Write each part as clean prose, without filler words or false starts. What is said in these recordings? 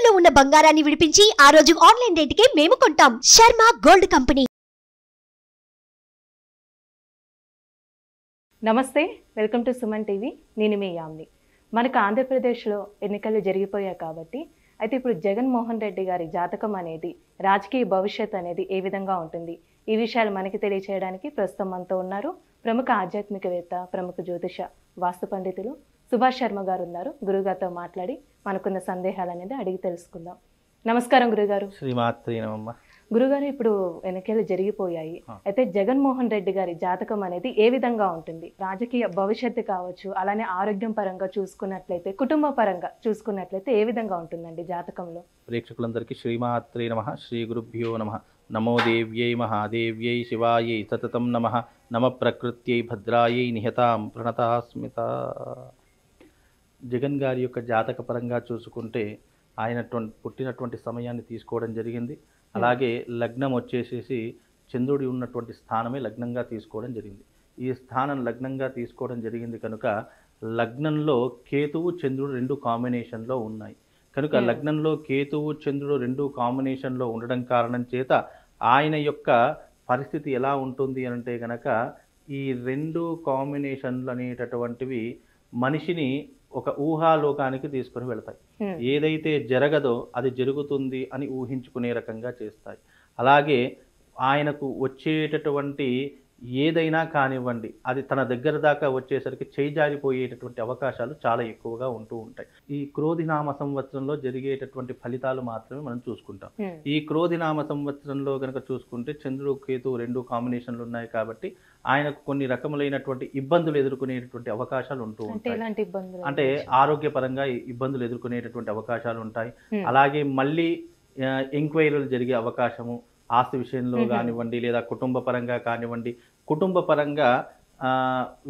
తాకట్టులో ఉన్న బంగారాన్ని విడిపించి ఆ రోజు ఆన్లైన్ రేటుకే మేము కొంటాం. Sharma gold company. నమస్తే, వెల్కమ్ టు సుమన్ టీవీ. నేను మీ యామ్ని. మనకు ఆంధ్రప్రదేశ్లో ఎన్నికలు జరిగిపోయాయి కాబట్టి అయితే ఇప్పుడు జగన్మోహన్ రెడ్డి గారి జాతకం అనేది, రాజకీయ భవిష్యత్ అనేది ఏ విధంగా ఉంటుంది, ఈ విషయాలు మనకి తెలియచేయడానికి ప్రస్తుతం మనతో ఉన్నారు ప్రముఖ ఆధ్యాత్మికవేత్త, ప్రముఖ జ్యోతిష వాస్తు పండితులు సుభాష్ శర్మ గారు ఉన్నారు. గురుగారితో మాట్లాడి మనకున్న సందేహాలు అనేది అడిగి తెలుసుకుందాం. నమస్కారం గురుగారు. శ్రీమాత్రి నమః. గురుగారు, ఇప్పుడు ఎన్నికలు జరిగిపోయాయి, అయితే జగన్మోహన్ రెడ్డి గారి జాతకం అనేది ఏ విధంగా ఉంటుంది? రాజకీయ భవిష్యత్తు కావచ్చు, అలానే ఆరోగ్యం పరంగా చూసుకున్నట్లయితే, కుటుంబ పరంగా చూసుకున్నట్లయితే ఏ విధంగా ఉంటుందండి జాతకంలో? ప్రేక్షకులందరికీ శ్రీమాత్రి నమః. శ్రీ గురుభ్యో నమః. నమో దేవ్యై మహాదేవ్యై శివాయై సతతం నమః. నమ ప్రకృత్యై భద్రాయై నిహతాం ప్రణతాస్మిత. జగన్ గారి యొక్క జాతక పరంగా చూసుకుంటే ఆయన పుట్టినటువంటి సమయాన్ని తీసుకోవడం జరిగింది. అలాగే లగ్నం వచ్చేసేసి చంద్రుడి ఉన్నటువంటి స్థానమే లగ్నంగా తీసుకోవడం జరిగింది. ఈ స్థానం లగ్నంగా తీసుకోవడం జరిగింది కనుక లగ్నంలో కేతువు చంద్రుడు రెండు కాంబినేషన్లో ఉన్నాయి కనుక లగ్నంలో కేతువు చంద్రుడు రెండు కాంబినేషన్లో ఉండడం కారణం చేత ఆయన యొక్క పరిస్థితి ఎలా ఉంటుంది అంటే కనుక ఈ రెండు కాంబినేషన్లు అనేటటువంటివి మనిషిని ఒక ఊహాలోకానికి తీసుకొని వెళతాయి. ఏదైతే జరగదో అది జరుగుతుంది అని ఊహించుకునే రకంగా చేస్తాయి. అలాగే ఆయనకు వచ్చేటటువంటి ఏదైనా కానివ్వండి, అది తన దగ్గర దాకా వచ్చేసరికి చేజారిపోయేటటువంటి అవకాశాలు చాలా ఎక్కువగా ఉంటూ ఉంటాయి. ఈ క్రోధినామ సంవత్సరంలో జరిగేటటువంటి ఫలితాలు మాత్రమే మనం చూసుకుంటాం. ఈ క్రోధినామ సంవత్సరంలో కనుక చూసుకుంటే చంద్రుడు కేతు రెండు కాంబినేషన్లు ఉన్నాయి కాబట్టి ఆయనకు కొన్ని రకములైనటువంటి ఇబ్బందులు ఎదుర్కొనేటటువంటి అవకాశాలు ఉంటూ ఉంటాయి. అంటే ఆరోగ్యపరంగా ఇబ్బందులు ఎదుర్కొనేటటువంటి అవకాశాలు ఉంటాయి. అలాగే మళ్ళీ ఎంక్వైరీలు జరిగే అవకాశము, ఆస్తి విషయంలో కానివ్వండి, లేదా కుటుంబ పరంగా కానివ్వండి, కుటుంబ పరంగా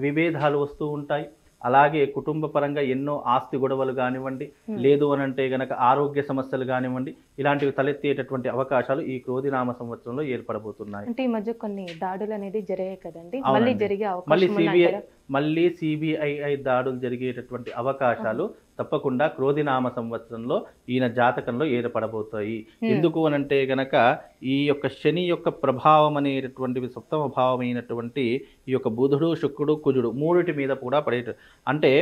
విభేదాలు వస్తూ ఉంటాయి. అలాగే కుటుంబ పరంగా ఎన్నో ఆస్తి గొడవలు కానివ్వండి, లేదు అని అంటే గనక ఆరోగ్య సమస్యలు కానివ్వండి, ఇలాంటివి తలెత్తేటటువంటి అవకాశాలు ఈ క్రోధినామ సంవత్సరంలో ఏర్పడబోతున్నాయి. అంటే ఈ మధ్య కొన్ని దాడులు అనేది జరిగాయి కదండి, మళ్ళీ సిబిఐ దాడులు జరిగేటటువంటి అవకాశాలు తప్పకుండా క్రోధినామ సంవత్సరంలో ఈయన జాతకంలో ఏర్పడబోతాయి. ఎందుకు అనంటే గనక ఈ యొక్క శని యొక్క ప్రభావం అనేటటువంటివి సప్తమ భావమైనటువంటి ఈ యొక్క బుధుడు, శుక్రుడు, కుజుడు మూడిటి మీద కూడా పడేట, అంటే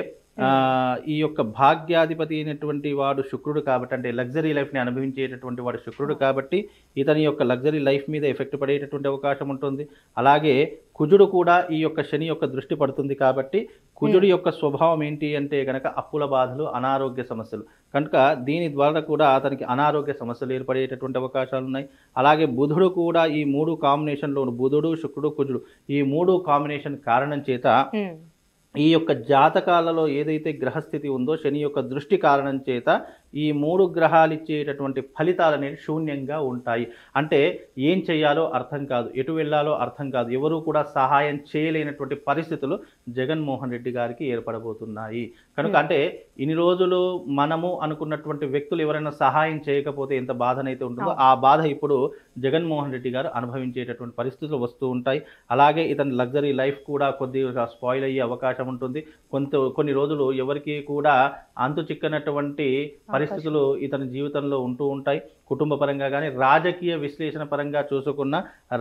ఈ యొక్క భాగ్యాధిపతి అయినటువంటి వాడు శుక్రుడు కాబట్టి, అంటే లగ్జరీ లైఫ్ని అనుభవించేటటువంటి వాడు శుక్రుడు కాబట్టి ఇతని యొక్క లగ్జరీ లైఫ్ మీద ఎఫెక్ట్ పడేటటువంటి అవకాశం ఉంటుంది. అలాగే కుజుడు కూడా ఈ యొక్క శని యొక్క దృష్టి పడుతుంది కాబట్టి కుజుడు యొక్క స్వభావం ఏంటి అంటే కనుక అప్పుల బాధలు, అనారోగ్య సమస్యలు కనుక దీని ద్వారా కూడా అతనికి అనారోగ్య సమస్యలు ఏర్పడేటటువంటి అవకాశాలు ఉన్నాయి. అలాగే బుధుడు కూడా ఈ మూడు కాంబినేషన్లో బుధుడు, శుక్రుడు, కుజుడు ఈ మూడు కాంబినేషన్ కారణం చేత ఈ యొక్క జాతకాలలో ఏదైతే గ్రహస్థితి ఉందో శని యొక్క దృష్టి కారణం చేత ఈ మూడు గ్రహాలు ఇచ్చేటటువంటి ఫలితాలు అనేవి శూన్యంగా ఉంటాయి. అంటే ఏం చేయాలో అర్థం కాదు, ఎటు వెళ్ళాలో అర్థం కాదు, ఎవరు కూడా సహాయం చేయలేనటువంటి పరిస్థితులు జగన్మోహన్ రెడ్డి గారికి ఏర్పడబోతున్నాయి. కనుక అంటే ఇన్ని రోజులు మనము అనుకున్నటువంటి వ్యక్తులు ఎవరైనా సహాయం చేయకపోతే ఎంత బాధనైతే ఉంటుందో ఆ బాధ ఇప్పుడు జగన్మోహన్ రెడ్డి గారు అనుభవించేటటువంటి పరిస్థితులు వస్తూ ఉంటాయి. అలాగే ఇతని లగ్జరీ లైఫ్ కూడా కొద్దిగా స్పాయిల్ అయ్యే అవకాశం ఉంటుంది. కొన్ని రోజులు ఎవరికి కూడా అంతు చిక్కనటువంటి పరిస్థితులు ఇతని జీవితంలో ఉంటూ ఉంటాయి. కుటుంబ పరంగా కానీ, రాజకీయ విశ్లేషణ పరంగా చూసుకున్న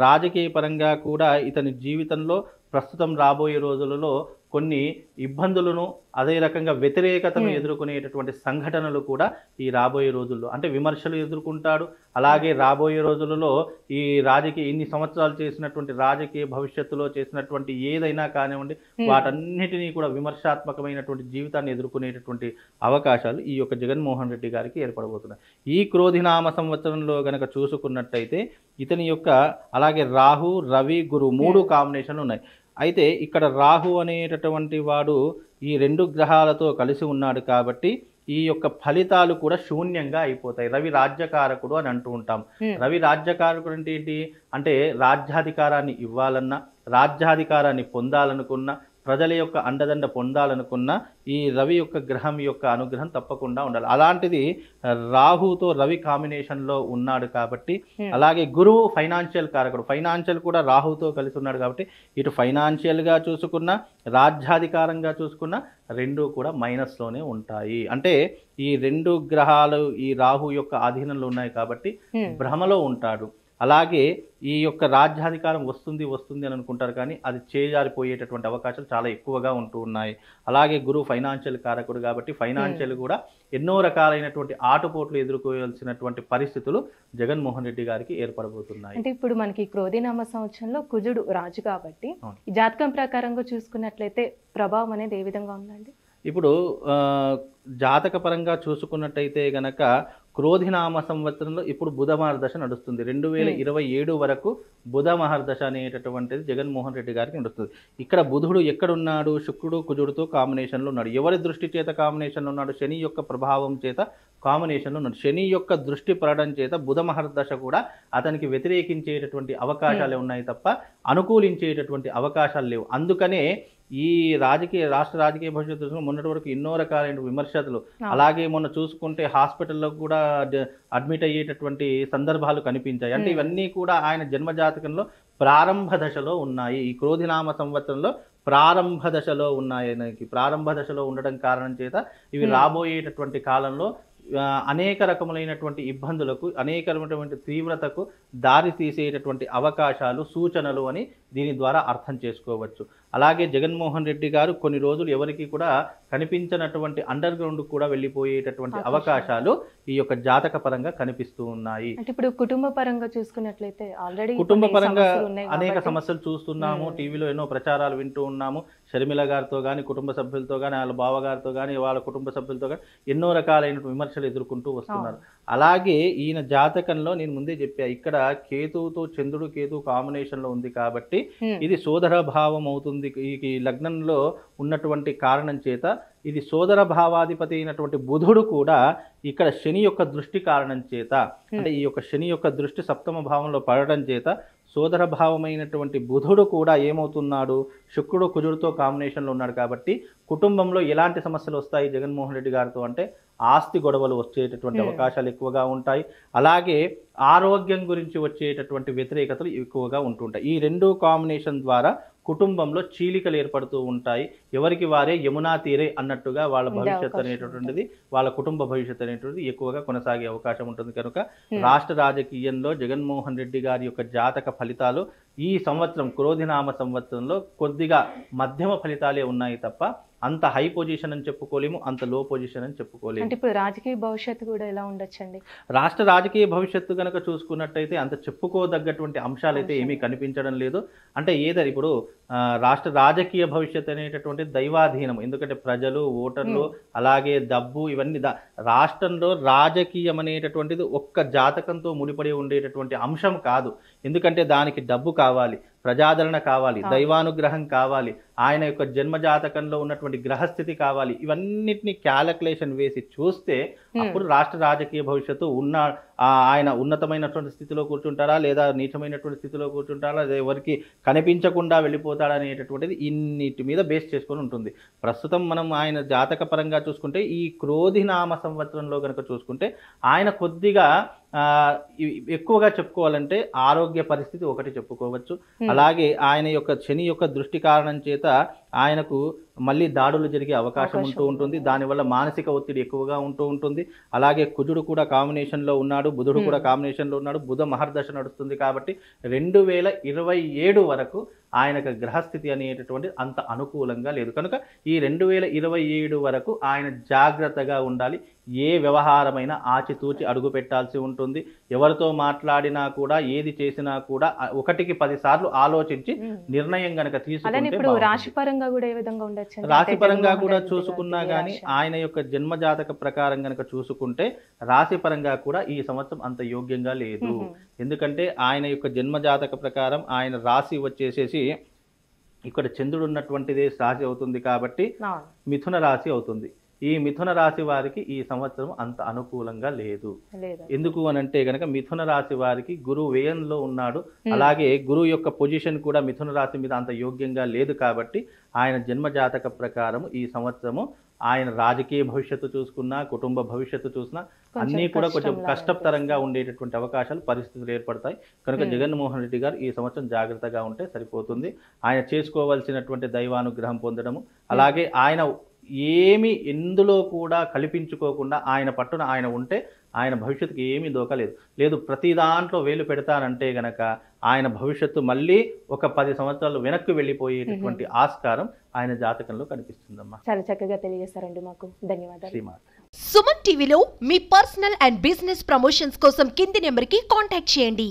రాజకీయ పరంగా కూడా ఇతని జీవితంలో ప్రస్తుతం రాబోయే రోజులలో కొన్ని ఇబ్బందులను, అదే రకంగా వ్యతిరేకతను ఎదుర్కొనేటటువంటి సంఘటనలు కూడా ఈ రాబోయే రోజుల్లో అంటే విమర్శలు ఎదుర్కొంటాడు. అలాగే రాబోయే రోజులలో ఈ రాజకీయ ఇన్ని సంవత్సరాలు చేసినటువంటి రాజకీయ భవిష్యత్తులో చేసినటువంటి ఏదైనా కానివ్వండి వాటన్నిటినీ కూడా విమర్శాత్మకమైనటువంటి జీవితాన్ని ఎదుర్కొనేటటువంటి అవకాశాలు ఈ యొక్క జగన్మోహన్ రెడ్డి గారికి ఏర్పడబోతున్నాయి. ఈ క్రోధినామ సంవత్సరంలో గనక చూసుకున్నట్టయితే ఇతని యొక్క అలాగే రాహు, రవి, గురు మూడు కాంబినేషన్లు ఉన్నాయి. అయితే ఇక్కడ రాహు అనేటటువంటి వాడు ఈ రెండు గ్రహాలతో కలిసి ఉన్నాడు కాబట్టి ఈ యొక్క ఫలితాలు కూడా శూన్యంగా అయిపోతాయి. రవి రాజ్యకారకుడు అని అంటూ ఉంటాం. రవి రాజ్యకారకుడు అంటే ఏంటి అంటే రాజ్యాధికారాన్ని ఇవ్వాలన్నా, రాజ్యాధికారాన్ని పొందాలనుకున్నా, ప్రజల యొక్క అండదండ పొందాలనుకున్న ఈ రవి యొక్క గ్రహం యొక్క అనుగ్రహం తప్పకుండా ఉండాలి. అలాంటిది రాహుతో రవి కాంబినేషన్లో ఉన్నాడు కాబట్టి, అలాగే గురువు ఫైనాన్షియల్ కారకుడు, ఫైనాన్షియల్ కూడా రాహుతో కలిసి ఉన్నాడు కాబట్టి ఇటు ఫైనాన్షియల్గా చూసుకున్నా రాజ్యాధికారంగా చూసుకున్నా రెండు కూడా మైనస్లోనే ఉంటాయి. అంటే ఈ రెండు గ్రహాలు ఈ రాహు యొక్క ఆధీనంలో ఉన్నాయి కాబట్టి భ్రమలో ఉంటాడు. అలాగే ఈ యొక్క రాజ్యాధికారం వస్తుంది అని అనుకుంటారు కానీ అది చేజారిపోయేటటువంటి అవకాశాలు చాలా ఎక్కువగా ఉంటూ ఉన్నాయి. అలాగే గురువు ఫైనాన్షియల్ కారకుడు కాబట్టి ఫైనాన్షియల్ కూడా ఎన్నో రకాలైనటువంటి ఆటుపోట్లు ఎదుర్కోవాల్సినటువంటి పరిస్థితులు జగన్మోహన్ రెడ్డి గారికి ఏర్పడబోతున్నాయి. అంటే ఇప్పుడు మనకి క్రోధినామ సంవత్సరంలో కుజుడు రాజు కాబట్టి ఈ జాతకం ప్రకారంగా చూసుకున్నట్లయితే ప్రభావం అనేది ఏ విధంగా ఉందండి? ఇప్పుడు జాతక పరంగా చూసుకున్నట్టయితే గనక క్రోధినామ సంవత్సరంలో ఇప్పుడు బుధ మహర్దశ నడుస్తుంది. 2027 వరకు బుధ మహర్దశ అనేటటువంటిది జగన్మోహన్ రెడ్డి గారికి నడుస్తుంది. ఇక్కడ బుధుడు ఎక్కడున్నాడు? శుక్రుడు కుజుడుతో కాంబినేషన్లో ఉన్నాడు. ఎవరి దృష్టి చేత కాంబినేషన్లో ఉన్నాడు? శని యొక్క ప్రభావం చేత కాంబినేషన్లో ఉన్నాడు. శని యొక్క దృష్టి పడడం చేత బుధ మహర్దశ కూడా అతనికి వ్యతిరేకించేటటువంటి అవకాశాలే ఉన్నాయి తప్ప అనుకూలించేటటువంటి అవకాశాలు లేవు. అందుకనే ఈ రాష్ట్ర రాజకీయ భవిష్యత్తు మొన్నటి వరకు ఎన్నో రకాలైన విమర్శలు, అలాగే మొన్న చూసుకుంటే హాస్పిటల్లో కూడా అడ్మిట్ అయ్యేటటువంటి సందర్భాలు కనిపించాయి. అంటే ఇవన్నీ కూడా ఆయన జన్మజాతకంలో ప్రారంభ దశలో ఉన్నాయి. ఈ క్రోధినామ సంవత్సరంలో ప్రారంభ దశలో ఉన్నాయి. ప్రారంభ దశలో ఉండడం కారణం చేత ఇవి రాబోయేటటువంటి కాలంలో అనేక రకములైనటువంటి ఇబ్బందులకు, అనేక రకమైనటువంటి తీవ్రతకు దారి తీసేటటువంటి అవకాశాలు, సూచనలు అని దీని ద్వారా అర్థం చేసుకోవచ్చు. అలాగే జగన్మోహన్ రెడ్డి గారు కొన్ని రోజులు ఎవరికి కూడా కనిపించినటువంటి అండర్ గ్రౌండ్ కూడా వెళ్ళిపోయేటటువంటి అవకాశాలు ఈ యొక్క జాతక పరంగా కనిపిస్తూ ఉన్నాయి. అంటే ఇప్పుడు కుటుంబ పరంగా చూసుకున్నట్లయితే ఆల్రెడీ కుటుంబ పరంగా అనేక సమస్యలు చూస్తున్నాము. టీవీలో ఎన్నో ప్రచారాలు వింటూ ఉన్నాము. షర్మిల గారితో కానీ, కుటుంబ సభ్యులతో కానీ, వాళ్ళ బావగారితో కానీ, వాళ్ళ కుటుంబ సభ్యులతో కానీ ఎన్నో రకాలైన విమర్శలు ఎదుర్కొంటూ వస్తున్నారు. అలాగే ఈయన జాతకంలో నేను ముందే చెప్పా, ఇక్కడ కేతువుతో చంద్రుడు కేతు కాంబినేషన్లో ఉంది కాబట్టి ఇది సోదర భావం అవుతుంది. ఈ లగ్నంలో ఉన్నటువంటి కారణం చేత ఇది సోదర భావాధిపతి అయినటువంటి బుధుడు కూడా ఇక్కడ శని యొక్క దృష్టి కారణం చేత, అంటే ఈ యొక్క శని యొక్క దృష్టి సప్తమ భావంలో పడడం చేత సోదర భావమైనటువంటి బుధుడు కూడా ఏమవుతున్నాడు? శుక్రుడు కుజుడితో కాంబినేషన్లో ఉన్నాడు కాబట్టి కుటుంబంలో ఎలాంటి సమస్యలు వస్తాయి జగన్మోహన్ రెడ్డి గారితో అంటే ఆస్తి గొడవలు వచ్చేటటువంటి అవకాశాలు ఎక్కువగా ఉంటాయి. అలాగే ఆరోగ్యం గురించి వచ్చేటటువంటి వ్యతిరేకతలు ఎక్కువగా ఉంటుంటాయి. ఈ రెండు కాంబినేషన్ ద్వారా కుటుంబంలో చీలికలు ఏర్పడుతూ ఉంటాయి. ఎవరికి వారే యమునా తీరే అన్నట్టుగా వాళ్ళ భవిష్యత్తు అనేటటువంటిది, వాళ్ళ కుటుంబ భవిష్యత్తు అనేటువంటిది ఎక్కువగా కొనసాగే అవకాశం ఉంటుంది. కనుక రాష్ట్ర రాజకీయంలో జగన్మోహన్ రెడ్డి గారి యొక్క జాతక ఫలితాలు ఈ సంవత్సరం క్రోధినామ సంవత్సరంలో కొద్దిగా మధ్యమ ఫలితాలే ఉన్నాయి తప్ప అంత హై పొజిషన్ అని చెప్పుకోలేము, అంత లో పొజిషన్ అని చెప్పుకోలేము. అంటే ఇప్పుడు రాజకీయ భవిష్యత్తు కూడా ఎలా ఉండొచ్చండి? రాష్ట్ర రాజకీయ భవిష్యత్తు కనుక చూసుకున్నట్టయితే అంత చెప్పుకోదగ్గటువంటి అంశాలు అయితే ఏమీ కనిపించడం లేదు. అంటే ఏదో ఇప్పుడు రాష్ట్ర రాజకీయ భవిష్యత్తు అనేటటువంటి దైవాధీనం. ఎందుకంటే ప్రజలు, ఓటర్లు, అలాగే డబ్బు ఇవన్నీ రాష్ట్రంలో రాజకీయం అనేటటువంటిది ఒక్క జాతకంతో ముడిపడి ఉండేటటువంటి అంశం కాదు. ఎందుకంటే దానికి డబ్బు కావాలి, ప్రజాదరణ కావాలి, దైవానుగ్రహం కావాలి, ఆయన యొక్క జన్మజాతకంలో ఉన్నటువంటి గ్రహస్థితి కావాలి. ఇవన్నిటిని క్యాలిక్యులేషన్ వేసి చూస్తే అప్పుడు రాష్ట్ర రాజకీయ భవిష్యత్తు ఆయన ఉన్నతమైనటువంటి స్థితిలో కూర్చుంటారా, లేదా నీచమైనటువంటి స్థితిలో కూర్చుంటారా, లేదా ఎవరికి కనిపించకుండా వెళ్ళిపోతాడా అనేటటువంటిది ఇన్నిటి మీద బేస్ చేసుకొని ఉంటుంది. ప్రస్తుతం మనం ఆయన జాతక పరంగా చూసుకుంటే ఈ క్రోధినామ సంవత్సరంలో కనుక చూసుకుంటే ఆయన కొద్దిగా ఎక్కువగా చెప్పుకోవాలంటే ఆరోగ్య పరిస్థితి ఒకటి చెప్పుకోవచ్చు. అలాగే ఆయన యొక్క శని యొక్క దృష్టి కారణం చేత ఆయనకు మళ్ళీ దాడులు జరిగే అవకాశం ఉంటూ ఉంటుంది. దానివల్ల మానసిక ఒత్తిడి ఎక్కువగా ఉంటూ ఉంటుంది. అలాగే కుజుడు కూడా కాంబినేషన్లో ఉన్నాడు, బుధుడు కూడా కాంబినేషన్లో ఉన్నాడు. బుధ మహర్దశ నడుస్తుంది కాబట్టి 2027 వరకు ఆయనకు గ్రహస్థితి అనేటటువంటి అంత అనుకూలంగా లేదు. కనుక ఈ 2027 వరకు ఆయన జాగ్రత్తగా ఉండాలి. ఏ వ్యవహారమైనా ఆచితూచి అడుగు పెట్టాల్సి ఉంటుంది. ఎవరితో మాట్లాడినా కూడా, ఏది చేసినా కూడా 1కి 10 సార్లు ఆలోచించి నిర్ణయం గనక తీసుకుంటే రాశిపరంగా కూడా ఏ విధంగా ఉండొచ్చు? రాశిపరంగా కూడా చూసుకున్నా కానీ ఆయన యొక్క జన్మజాతక ప్రకారం గనక చూసుకుంటే రాశిపరంగా కూడా ఈ సంవత్సరం అంత యోగ్యంగా లేదు. ఎందుకంటే ఆయన యొక్క జన్మజాతక ప్రకారం ఆయన రాశి వచ్చేసేసి ఇక్కడ చంద్రుడు ఉన్నటువంటిదే రాశి అవుతుంది కాబట్టి మిథున రాశి అవుతుంది. ఈ మిథున రాశి వారికి ఈ సంవత్సరం అంత అనుకూలంగా లేదు. ఎందుకు అని అంటే గనక మిథున రాశి వారికి గురువు వ్యయంలో ఉన్నాడు. అలాగే గురువు యొక్క పొజిషన్ కూడా మిథున రాశి మీద అంత యోగ్యంగా లేదు కాబట్టి ఆయన జన్మ జాతక ప్రకారం ఈ సంవత్సరము ఆయన రాజకీయ భవిష్యత్తు చూసుకున్నా, కుటుంబ భవిష్యత్తు చూసినా అన్నీ కూడా కొంచెం కష్టతరంగా ఉండేటటువంటి అవకాశాలు, పరిస్థితులు ఏర్పడతాయి. కనుక జగన్మోహన్ రెడ్డి గారు ఈ సంవత్సరం జాగ్రత్తగా ఉంటే సరిపోతుంది. ఆయన చేసుకోవాల్సినటువంటి దైవానుగ్రహం పొందడము, అలాగే ఆయన ఏమి ఎందులో కూడా కల్పించుకోకుండా ఆయన పట్టున ఆయన ఉంటే ఆయన భవిష్యత్తుకి ఏమీ దోకలేదు. ప్రతి దాంట్లో వేలు పెడతానంటే గనక ఆయన భవిష్యత్తు మళ్ళీ ఒక 10 సంవత్సరాలు వెనక్కి వెళ్ళిపోయేటటువంటి ఆస్కారం ఆయన జాతకంలో కనిపిస్తుందమ్మా. చాలా చక్కగా తెలియజేస్తారండి, మాకు ధన్యవాదాలు. శ్రీమాత. సుమన్ టీవీలో మీ పర్సనల్ అండ్ బిజినెస్ ప్రమోషన్స్ కోసం కింది నెంబర్కి కాంటాక్ట్ చేయండి.